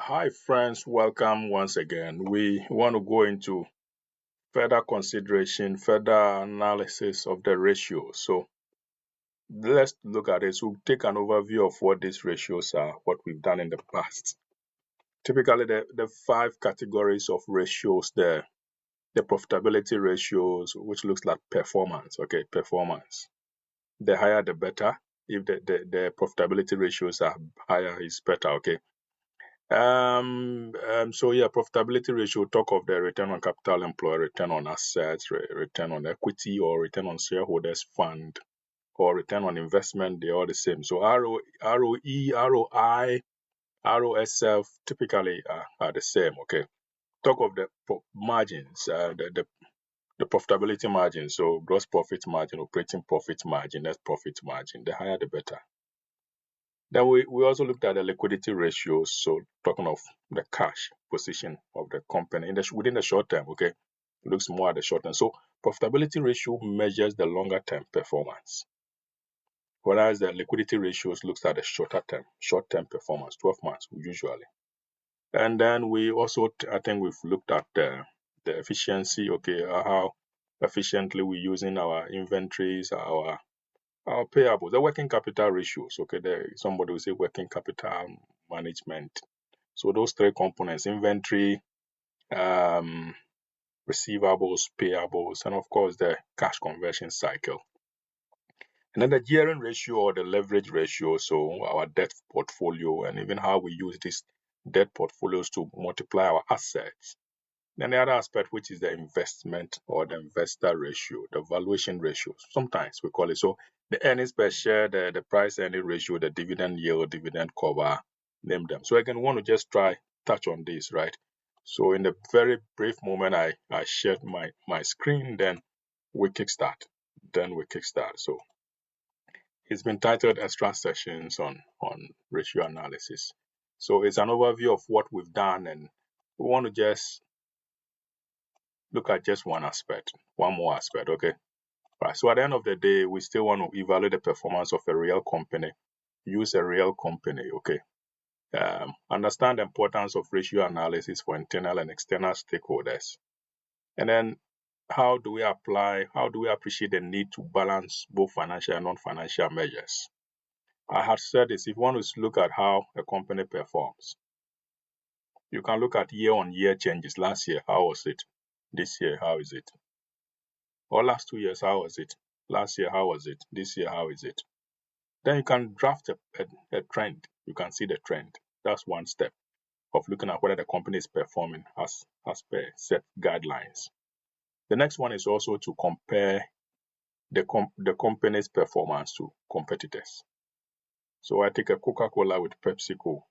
Hi, friends. Welcome once again. We want to go into further consideration, further analysis of the ratios. So let's look at it. So we'll take an overview of what these ratios are, what we've done in the past. Typically, the five categories of ratios, the profitability ratios, which looks like performance. Okay, performance. The higher, the better. If the profitability ratios are higher, is better. Okay. So yeah, profitability ratio, talk of the return on capital employed, return on assets, return on equity, or return on shareholders fund, or return on investment, they're all the same. So ROE, ROI, ROSF typically are the same. Okay. Talk of the margins, the profitability margin. So gross profit margin, operating profit margin, net profit margin. The higher, the better. Then we also looked at the liquidity ratios, so talking of the cash position of the company within the short term, okay? It looks more at the short term. So profitability ratio measures the longer term performance, whereas the liquidity ratios looks at the short term performance, 12 months usually. And then we also, I think we've looked at the efficiency, okay, how efficiently we're using our inventories, our payables, the working capital ratios. Okay, there somebody will say working capital management. So those three components: inventory, receivables, payables, and of course the cash conversion cycle. And then the gearing ratio or the leverage ratio, so our debt portfolio, and even how we use these debt portfolios to multiply our assets. Then the other aspect, which is the investment or the investor ratio, the valuation ratio, sometimes we call it. So the earnings per share, the price earning ratio, the dividend yield, dividend cover, name them. So again, we want to just touch on this, right? So in the very brief moment I shared my screen, then we kickstart. So it's been titled Extra Sessions on Ratio Analysis. So it's an overview of what we've done, and we want to just look at just one more aspect, okay? Right. So at the end of the day, we still want to evaluate the performance of a real company, use a real company, okay? Understand the importance of ratio analysis for internal and external stakeholders. And then how do we appreciate the need to balance both financial and non-financial measures? I had said this, if you want to look at how a company performs, you can look at year-on-year changes. Last year, how was it? This year, how is it? Or last 2 years, how was it? Last year, how was it? This year, how is it? Then you can draft a trend. You can see the trend. That's one step of looking at whether the company is performing as per set guidelines. The next one is also to compare the company's performance to competitors. So I take a Coca-Cola with PepsiCo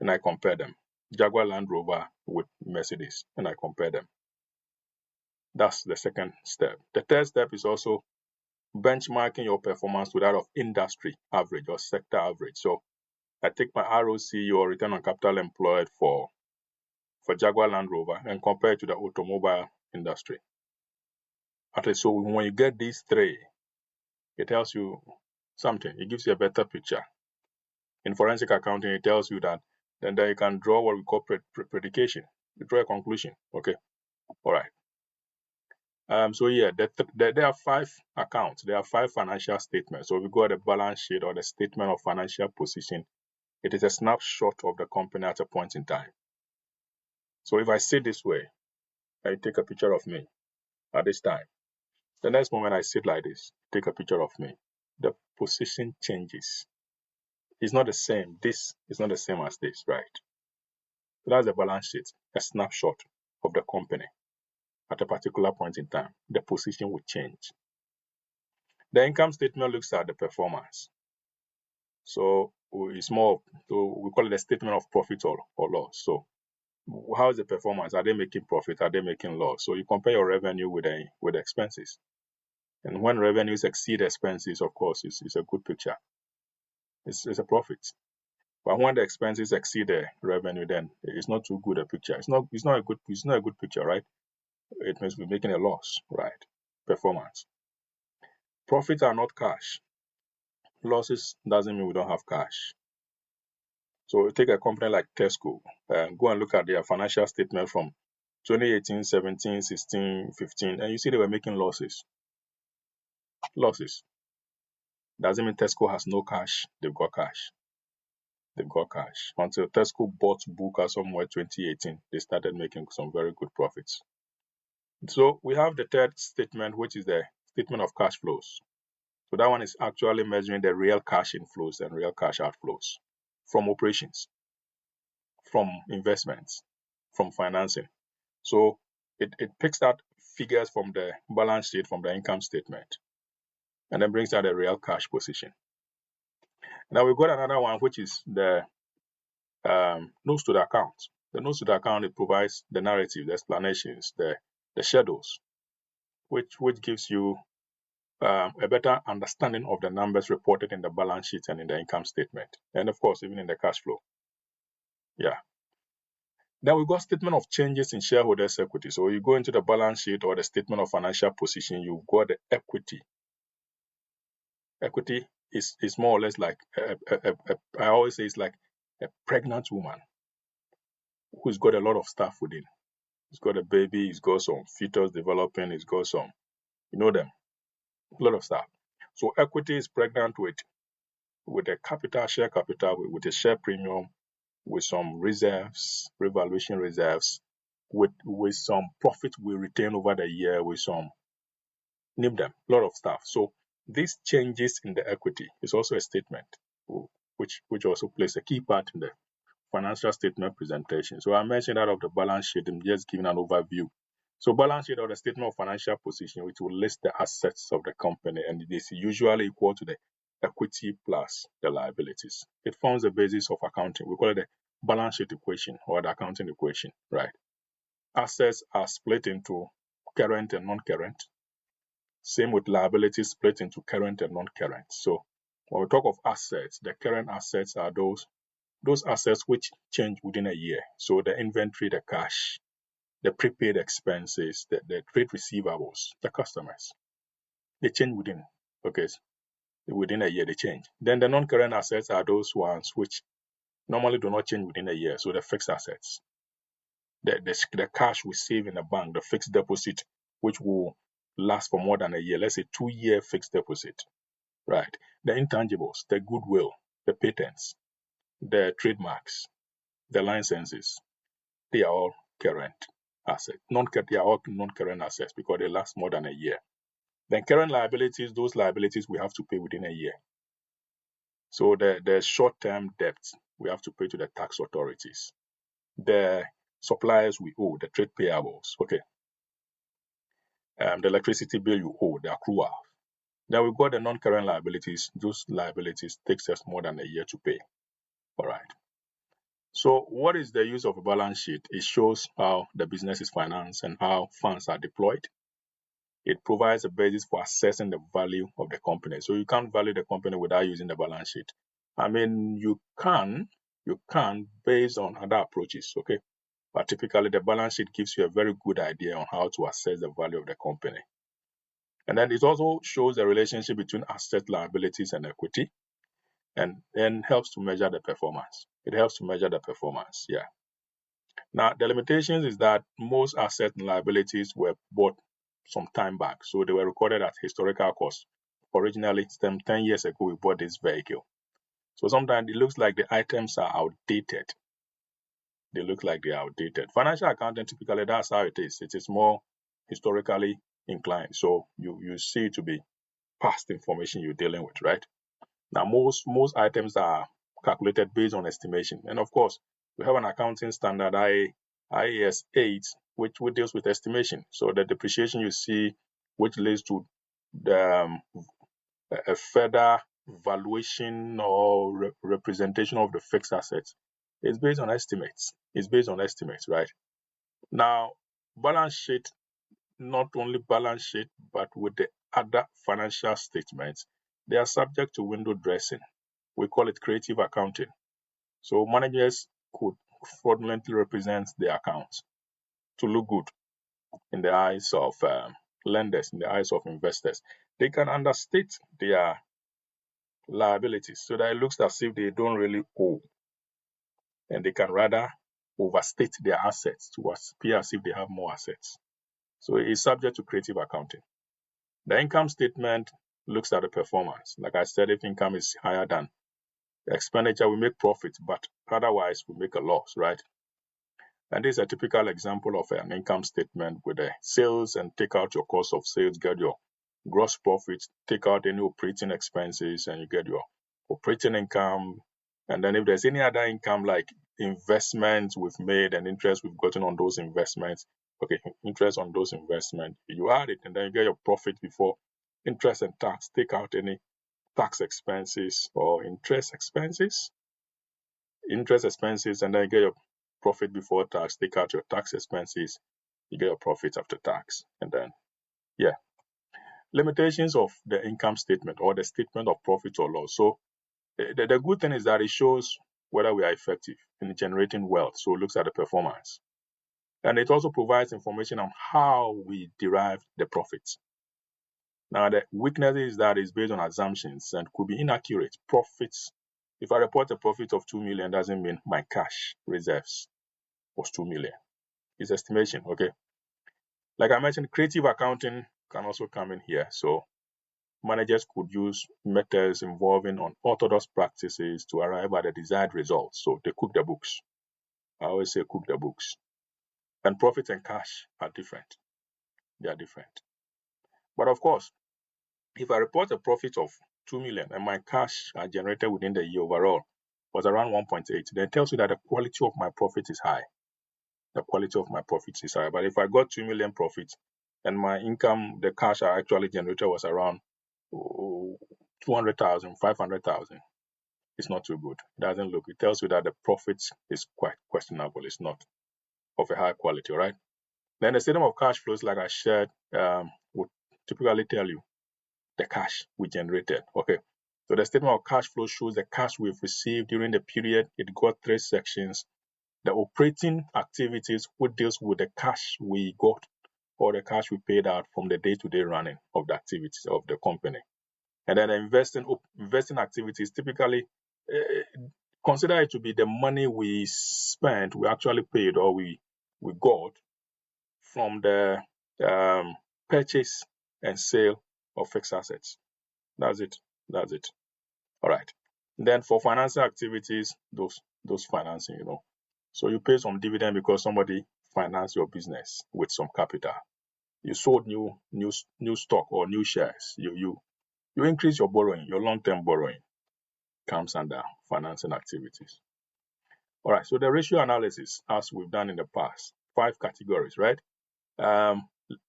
and I compare them. Jaguar Land Rover with Mercedes and I compare them. That's the second step. The third step is also benchmarking your performance to that of industry average or sector average. So I take my ROC or return on capital employed for Jaguar Land Rover and compare it to the automobile industry. At least, so when you get these three, it tells you something. It gives you a better picture. In forensic accounting, it tells you that then you can draw what we call predication. You draw a conclusion. Okay. All right. So yeah, there are 5 accounts. There are 5 financial statements. So if you go at the balance sheet or the statement of financial position, it is a snapshot of the company at a point in time. So if I sit this way, I take a picture of me at this time. The next moment I sit like this, take a picture of me. The position changes. It's not the same. This is not the same as this, right? So that's the balance sheet, a snapshot of the company at a particular point in time. The position will change. The income statement looks at the performance. So it's more, so we call it a statement of profit or loss. So how is the performance? Are they making profit? Are they making loss? So you compare your revenue with the expenses. And when revenues exceed expenses, of course, it's a good picture. It's a profit. But when the expenses exceed the revenue, then it's not too good a picture. It's not a good picture, right? It means we're making a loss, right? Performance. Profits are not cash. Losses doesn't mean we don't have cash. So take a company like Tesco, go and look at their financial statement from 2018, 17, 16, 15, and you see they were making losses. Losses. Doesn't mean Tesco has no cash. They've got cash. They've got cash. Until Tesco bought Booker somewhere 2018, they started making some very good profits. So we have the third statement, which is the statement of cash flows. So that one is actually measuring the real cash inflows and real cash outflows from operations, from investments, from financing. So it picks out figures from the balance sheet, from the income statement, and then brings out the real cash position. Now we've got another one, which is the notes to the account. The notes to the account, it provides the narrative, the explanations, the schedules, which gives you a better understanding of the numbers reported in the balance sheet and in the income statement, and of course, even in the cash flow. Yeah. Then we've got statement of changes in shareholders' equity. So you go into the balance sheet or the statement of financial position, you've got the equity. Equity is more or less like, I always say it's like a pregnant woman who's got a lot of stuff within. He's got a baby, he's got some fetus developing, he's got some, you know them, a lot of stuff. So equity is pregnant with a capital, share capital, with a share premium, with some reserves, revaluation reserves, with some profit we retain over the year, with some, name them, a lot of stuff. So these changes in the equity is also a statement, which also plays a key part in the financial statement presentation. So I mentioned that of the balance sheet, I'm just giving an overview. So balance sheet or the statement of financial position, which will list the assets of the company, and it is usually equal to the equity plus the liabilities. It forms the basis of accounting. We call it the balance sheet equation or the accounting equation, right? Assets are split into current and non-current. Same with liabilities, split into current and non-current. So when we talk of assets, the current assets are those assets which change within a year. So the inventory, the cash, the prepaid expenses, the trade receivables, the customers, they change within a year they change. Then the non-current assets are those ones which normally do not change within a year. So the fixed assets, the cash we save in the bank, the fixed deposit, which will last for more than a year, let's say 2-year fixed deposit, right? The intangibles, the goodwill, the patents, the trademarks, the licenses, they are all current assets. They are all non-current assets because they last more than a year. Then current liabilities, those liabilities we have to pay within a year. So the short-term debts we have to pay to the tax authorities. The suppliers we owe, the trade payables, okay. The electricity bill you owe, the accrual. Then we've got the non-current liabilities. Those liabilities takes us more than a year to pay. All right. So what is the use of a balance sheet? It shows how the business is financed and how funds are deployed. It provides a basis for assessing the value of the company. So you can't value the company without using the balance sheet. I mean, you can based on other approaches, okay? But typically the balance sheet gives you a very good idea on how to assess the value of the company. And then it also shows the relationship between asset, liabilities, and equity, and then helps to measure the performance. It helps to measure the performance, yeah. Now, the limitations is that most assets and liabilities were bought some time back, so they were recorded at historical cost. Originally, 10 years ago, we bought this vehicle. So sometimes it looks like the items are outdated. They look like they are outdated. Financial accounting, typically, that's how it is. It is more historically inclined. So you see it to be past information you're dealing with, right? Now, most items are calculated based on estimation. And of course, we have an accounting standard, IAS 8, which deals with estimation. So the depreciation you see, which leads to the, a further valuation or representation of the fixed assets, is based on estimates. It's based on estimates, right? Now, balance sheet, not only balance sheet, but with the other financial statements, they are subject to window dressing. We call it creative accounting. So managers could fraudulently represent their accounts to look good in the eyes of lenders, in the eyes of investors. They can understate their liabilities so that it looks as if they don't really owe. and they can rather overstate their assets to appear as if they have more assets. So it's subject to creative accounting. The income statement looks at the performance. Like I said, if income is higher than the expenditure, we make profit, but otherwise we make a loss, right? And this is a typical example of an income statement with the sales, and take out your cost of sales, get your gross profit, take out any operating expenses, and you get your operating income. And then if there's any other income like investments we've made and interest we've gotten on those investments, okay, interest on those investments, you add it, and then you get your profit before interest and tax. Take out any tax expenses or interest expenses, and then you get your profit before tax. Take out your tax expenses, you get your profit after tax. And then, yeah, limitations of the income statement or the statement of profit or loss. So the good thing is that it shows whether we are effective in generating wealth. So it looks at the performance. And it also provides information on how we derive the profits. Now, the weakness is that it's based on assumptions and could be inaccurate. Profits, if I report a profit of 2 million, doesn't mean my cash reserves was 2 million. It's estimation, okay? Like I mentioned, creative accounting can also come in here. So managers could use methods involving unorthodox practices to arrive at the desired results. So they cook the books. I always say cook the books. And profit and cash are different. They are different. But of course, if I report a profit of 2 million and my cash I generated within the year overall was around 1.8, then it tells you that the quality of my profit is high. The quality of my profits is high. But if I got 2 million profits and my income, the cash I actually generated was around 200,000, 500,000, it's not too good. It doesn't look. It tells you that the profit is quite questionable. It's not of a high quality, all right? Then the statement of cash flows, like I shared, would typically tell you the cash we generated. Okay. So the statement of cash flow shows the cash we've received during the period. It got 3 sections. The operating activities, which deals with the cash we got or the cash we paid out from the day-to-day running of the activities of the company. And then the investing activities, typically consider it to be the money we spent, we actually paid, or we got from the purchase and sale of fixed assets. That's it. All right. Then for financial activities, those financing, So you pay some dividend because somebody financed your business with some capital. You sold new stock or new shares. You increase your borrowing, your long-term borrowing comes under financing activities. All right. So the ratio analysis, as we've done in the past, 5 categories, right?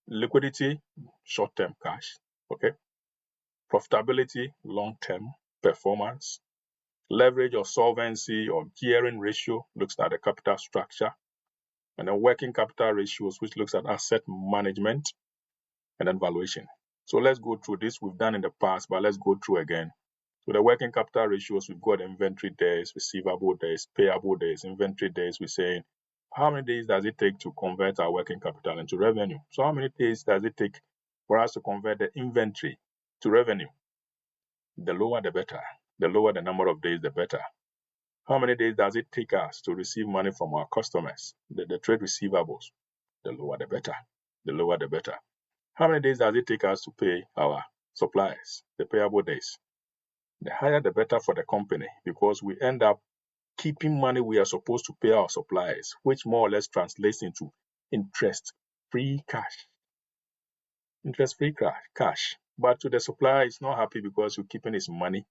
Liquidity, short-term cash. Okay. Profitability, long-term performance. Leverage or solvency or gearing ratio looks at the capital structure. And then working capital ratios, which looks at asset management, and then valuation. So let's go through this. We've done in the past, but let's go through again. So the working capital ratios, we've got inventory days, receivable days, payable days, inventory days. We're saying how many days does it take to convert our working capital into revenue? So how many days does it take for us to convert the inventory to revenue? The lower, the better. The lower the number of days, the better. How many days does it take us to receive money from our customers, the trade receivables? The lower, the better. The lower, the better. How many days does it take us to pay our suppliers, the payable days? The higher, the better for the company, because we end up keeping money we are supposed to pay our suppliers, which more or less translates into interest-free cash. Interest-free cash. But to the supplier, he's not happy because you're keeping his money.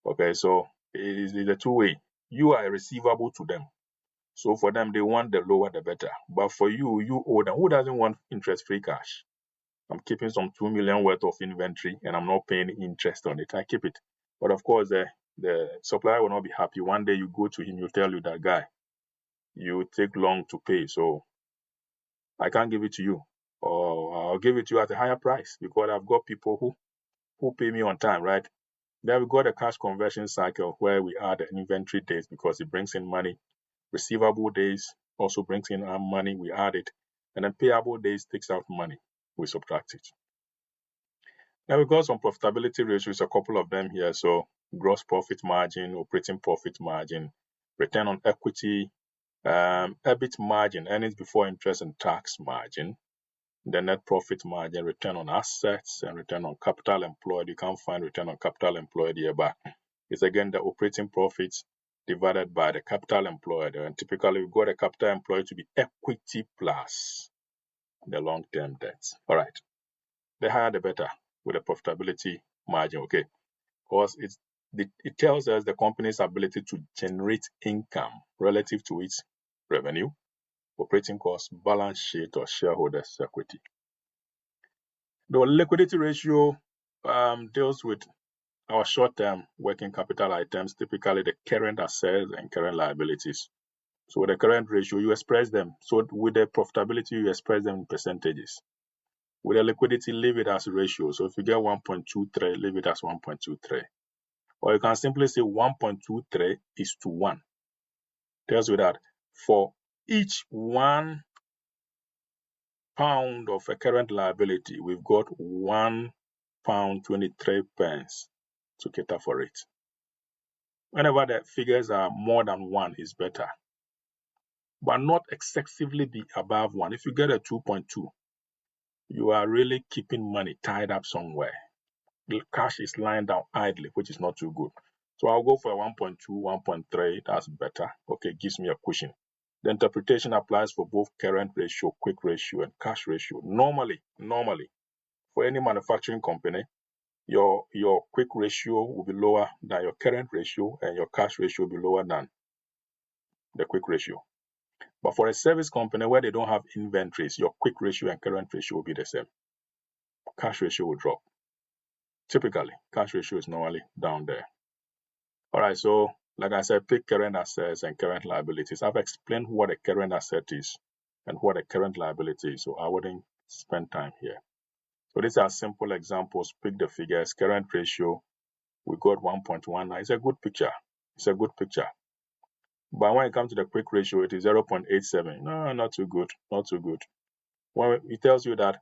Okay, so it is a two-way. You are a receivable to them. So for them, they want the lower, the better. But for you, you owe them. Who doesn't want interest-free cash? I'm keeping some 2 million worth of inventory and I'm not paying interest on it. I keep it. But of course, the supplier will not be happy. One day you go to him, he'll tell you that guy, you take long to pay, so I can't give it to you. Or I'll give it to you at a higher price because I've got people who pay me on time, right? Then we got a cash conversion cycle where we add the inventory days because it brings in money. Receivable days also brings in our money, we add it. And then payable days takes out money, we subtract it. Now we got some profitability ratios, a couple of them here. So gross profit margin, operating profit margin, return on equity, EBIT margin, earnings before interest and tax margin, the net profit margin, return on assets, and return on capital employed. You can't find return on capital employed here, but it's again the operating profits divided by the capital employed. And typically, we've got the capital employed to be equity plus the long-term debt. All right. The higher, the better with the profitability margin, okay? Because it tells us the company's ability to generate income relative to its revenue, operating costs, balance sheet, or shareholders' equity. The liquidity ratio deals with our short-term working capital items, typically the current assets and current liabilities. So with the current ratio, you express them. So with the profitability, you express them in percentages. With the liquidity, leave it as a ratio. So if you get 1.23, leave it as 1.23. Or you can simply say 1.23 is to 1. Tells you that for each 1 pound of a current liability, we've got 1 pound 23 pence to cater for it. Whenever the figures are more than 1 is better, but not excessively be above 1. If you get a 2.2, you are really keeping money tied up somewhere. The cash is lying down idly, which is not too good. So I'll go for a 1.2, 1.3. That's better. Okay, gives me a cushion. The interpretation applies for both current ratio, quick ratio, and cash ratio. Normally, for any manufacturing company, your quick ratio will be lower than your current ratio, and your cash ratio will be lower than the quick ratio. But for a service company where they don't have inventories, your quick ratio and current ratio will be the same. Cash ratio will drop. Typically, cash ratio is normally down there. All right, so like I said, pick current assets and current liabilities. I've explained what a current asset is and what a current liability is, so I wouldn't spend time here. So these are simple examples. Pick the figures. Current ratio, we got 1.19. It's a good picture. It's a good picture. But when it comes to the quick ratio, it is 0.87. No, not too good. Not too good. When it tells you that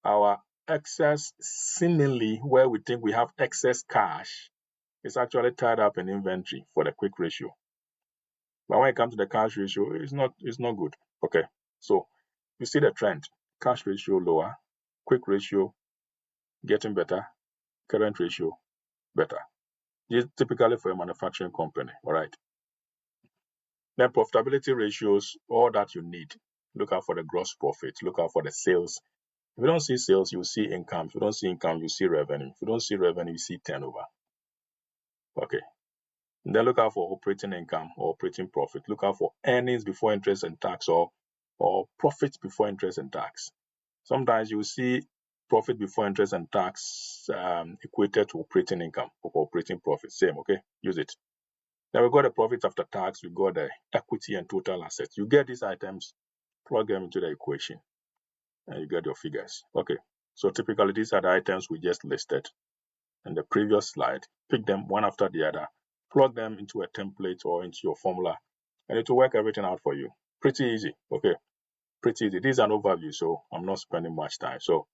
our excess, seemingly where we think we have excess cash, is actually tied up in inventory for the quick ratio. But when it comes to the cash ratio, it's not good. Okay, so you see the trend. Cash ratio lower, quick ratio getting better, current ratio better. This is typically for a manufacturing company, all right? Then profitability ratios, all that you need. Look out for the gross profit, look out for the sales. If you don't see sales, you see income. If you don't see income, you see revenue. If you don't see revenue, you see turnover. Okay. And then look out for operating income or operating profit. Look out for earnings before interest and tax or profits before interest and tax. Sometimes you see profit before interest and tax equated to operating income or operating profit. Same, okay? Use it. Then we got the profit after tax. We got the equity and total assets. You get these items, plug them into the equation, and you get your figures. Okay. So typically, these are the items we just listed in the previous slide. Pick them one after the other, plug them into a template or into your formula, and it will work everything out for you. Pretty easy. Okay. Pretty easy. This is an overview, so I'm not spending much time. So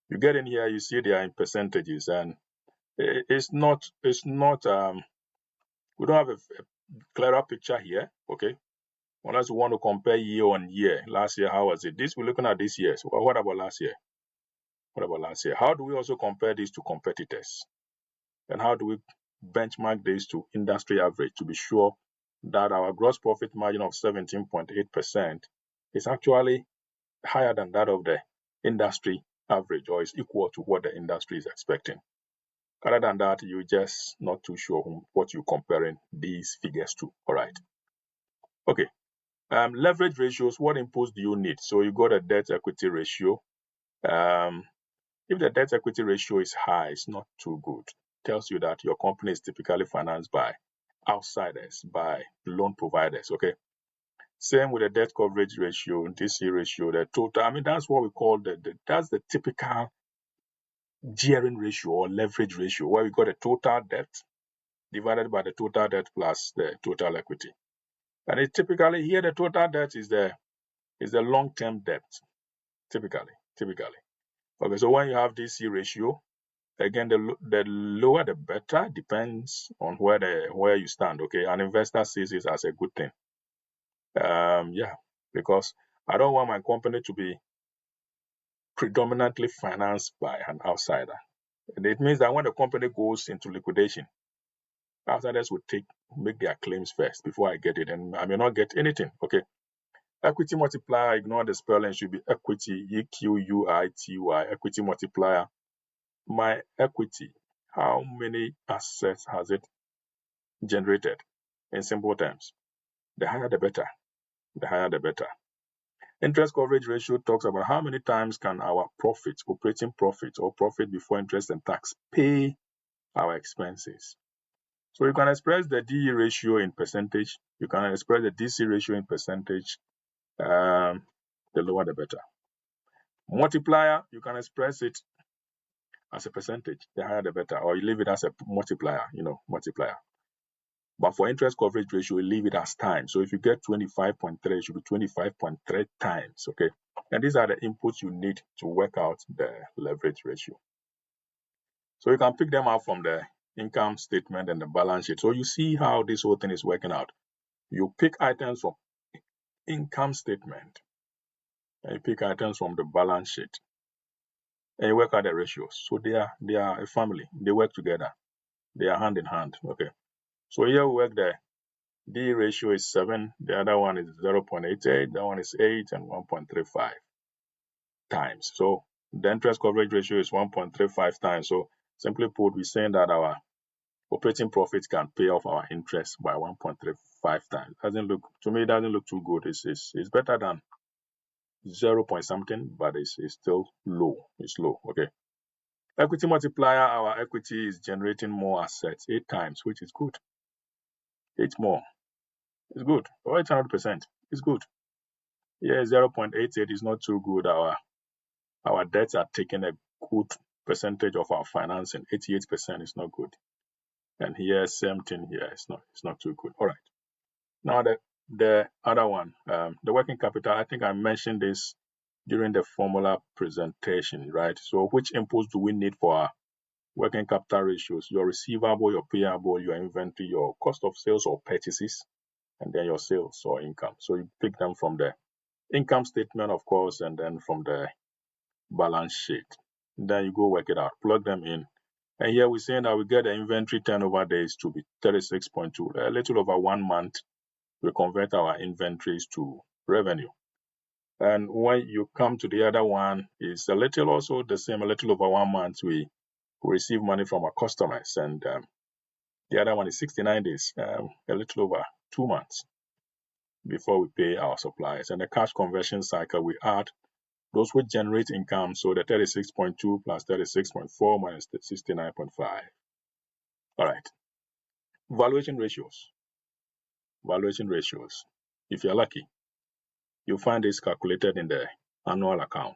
you get in here, you see they are in percentages, and it's not we don't have a clearer picture here, okay? Unless we want to compare year on year. Last year, how was it? This, we're looking at this year. So what about last year? What about last year? How do we also compare this to competitors? And how do we benchmark this to industry average to be sure that our gross profit margin of 17.8% is actually higher than that of the industry average, or is equal to what the industry is expecting? Other than that, you're just not too sure what you're comparing these figures to. All right. Okay. Leverage ratios, what inputs do you need? So you got a debt equity ratio. If the debt equity ratio is high, it's not too good. It tells you that your company is typically financed by outsiders, by loan providers. Okay. Same with the debt coverage ratio, DC ratio, the total. I mean, that's what we call that's the typical gearing ratio or leverage ratio, where we got the total debt divided by the total debt plus the total equity. And it typically here the total debt is the long-term debt. Typically. Okay, so when you have DC ratio, Again, the lower the better, depends on where you stand. Okay, an investor sees it as a good thing. Yeah, because I don't want my company to be predominantly financed by an outsider. It means that when the company goes into liquidation, outsiders will make their claims first before I get it, and I may not get anything. Okay. Equity multiplier, ignore the spelling, should be equity, EQUITY, equity multiplier. My equity, how many assets has it generated? In simple terms, the higher the better. The higher the better. Interest coverage ratio talks about how many times can our profit, operating profit or profit before interest and tax, pay our expenses. So you can express the DE ratio in percentage. You can express the DC ratio in percentage. The lower the better. Multiplier, you can express it as a percentage. The higher the better. Or you leave it as a multiplier, multiplier. But for interest coverage ratio, you leave it as times. So if you get 25.3, it should be 25.3 times. Okay. And these are the inputs you need to work out the leverage ratio. So you can pick them out from the income statement and the balance sheet. So you see how this whole thing is working out. You pick items from income statement and you pick items from the balance sheet and you work out the ratios. So they are a family. They work together. They are hand in hand. Okay. So here we work the D ratio is 7. The other one is 0.88. That one is 8 and 1.35 times. So the interest coverage ratio is 1.35 times. So simply put, we're saying that our operating profit can pay off our interest by 1.35 times. To me, it doesn't look too good. It's better than 0 point something, but it's still low. It's low. Okay. Equity multiplier, our equity is generating more assets 8 times, which is good. 8 more. It's good. Or 800%. It's good. Yeah, 0.88 is not too good. Our debts are taking a good percentage of our financing. 88% is not good. And here, same thing here. It's not too good. All right. Now the other one, the working capital. I think I mentioned this during the formula presentation, right? So which inputs do we need for our working capital ratios? Your receivable, your payable, your inventory, your cost of sales or purchases, and then your sales or income. So you pick them from the income statement, of course, and then from the balance sheet. Then you go work it out, plug them in. And here we're saying that we get the inventory turnover days to be 36.2, a little over 1 month. We convert our inventories to revenue. And when you come to the other one, it's a little also the same, a little over 1 month. We receive money from our customers. And the other one is 69 days, a little over 2 months before we pay our suppliers. And the cash conversion cycle, we add those which generate income. So the 36.2 plus 36.4 minus the 69.5. All right. Valuation ratios. Valuation ratios. If you're lucky, you'll find this calculated in the annual account.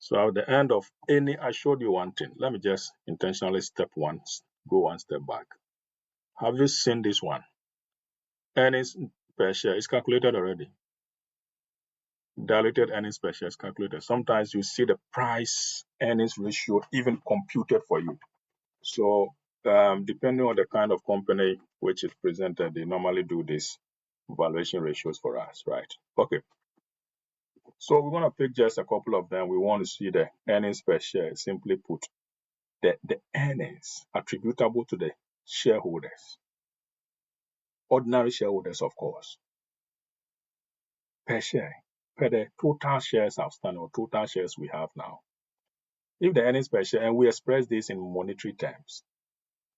So at the end of I showed you one thing. Let me just intentionally go one step back. Have you seen this one? Earnings per share is calculated already. Diluted earnings per share is calculated. Sometimes you see the price earnings ratio even computed for you. So depending on the kind of company which is presented, they normally do these valuation ratios for us, right? Okay. So we're going to pick just a couple of them. We want to see the earnings per share. Simply put, the earnings attributable to the shareholders, ordinary shareholders, of course, per share, per the total shares outstanding or total shares we have now. If the earnings per share, and we express this in monetary terms,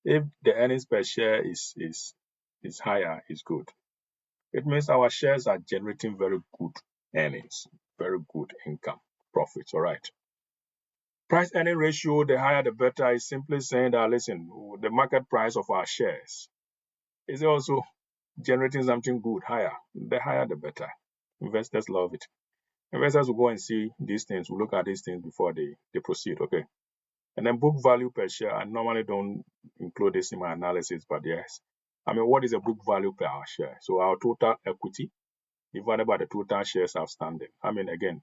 if the earnings per share is higher, is good. It means our shares are generating very good earnings, very good income, profits, all right. Price earning ratio, the higher the better, is simply saying that, listen, the market price of our shares is also generating something good, higher. The higher the better. Investors love it. Investors will go and see these things, will look at these things before they proceed, okay? And then book value per share, I normally don't include this in my analysis, but yes. I mean, what is a book value per our share? So our total equity divided by the total shares outstanding. I mean, again,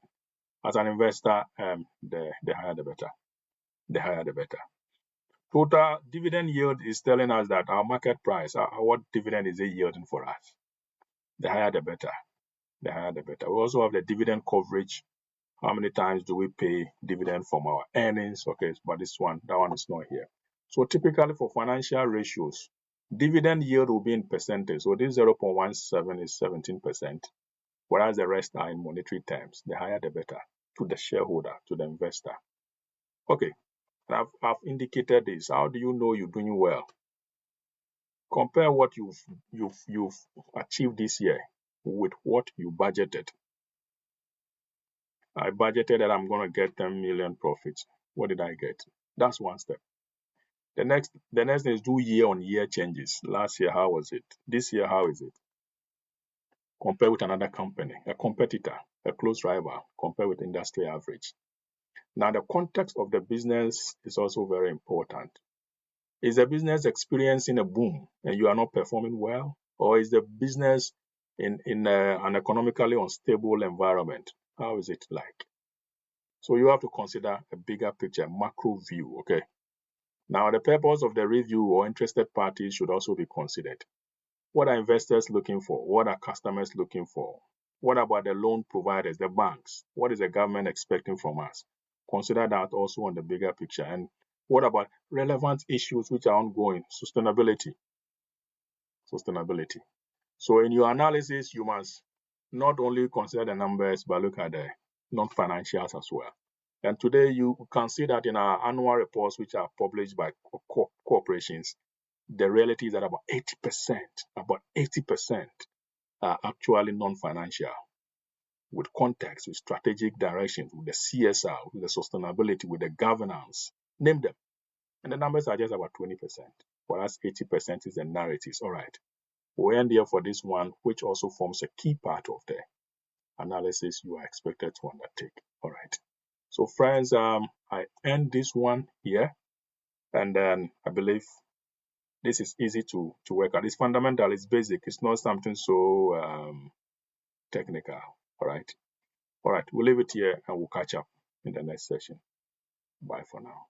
as an investor, the higher the better. The higher the better. Total dividend yield is telling us that our market price, what dividend is it yielding for us? The higher the better. The higher the better. We also have the dividend coverage. How many times do we pay dividend from our earnings? Okay, but that one is not here. So typically for financial ratios, dividend yield will be in percentage. So this 0.17 is 17%, whereas the rest are in monetary terms. The higher the better to the shareholder, to the investor. Okay, I've indicated this. How do you know you're doing well? Compare what you've achieved this year with what you budgeted. I budgeted that I'm going to get 10 million profits. What did I get? That's one step. The next thing is do year-on-year changes. Last year, how was it? This year, how is it? Compare with another company, a competitor, a close rival. Compare with industry average. Now, the context of the business is also very important. Is the business experiencing a boom and you are not performing well? Or is the business in an economically unstable environment? How is it like? So you have to consider a bigger picture, macro view, okay? Now, the purpose of the review or interested parties should also be considered. What are investors looking for? What are customers looking for? What about the loan providers, the banks? What is the government expecting from us? Consider that also on the bigger picture. And what about relevant issues which are ongoing? Sustainability. So in your analysis, you must not only consider the numbers, but look at the non-financials as well. And today you can see that in our annual reports, which are published by corporations, the reality is that about 80% are actually non-financial, with context, with strategic directions, with the CSR, with the sustainability, with the governance. Name them. And the numbers are just about 20%, whereas 80% is the narratives. All right. We'll end here for this one, which also forms a key part of the analysis you are expected to undertake. All right. So friends, I end this one here, and then I believe this is easy to work out. It's fundamental, it's basic, it's not something so technical. All right. We'll leave it here and we'll catch up in the next session. Bye for now.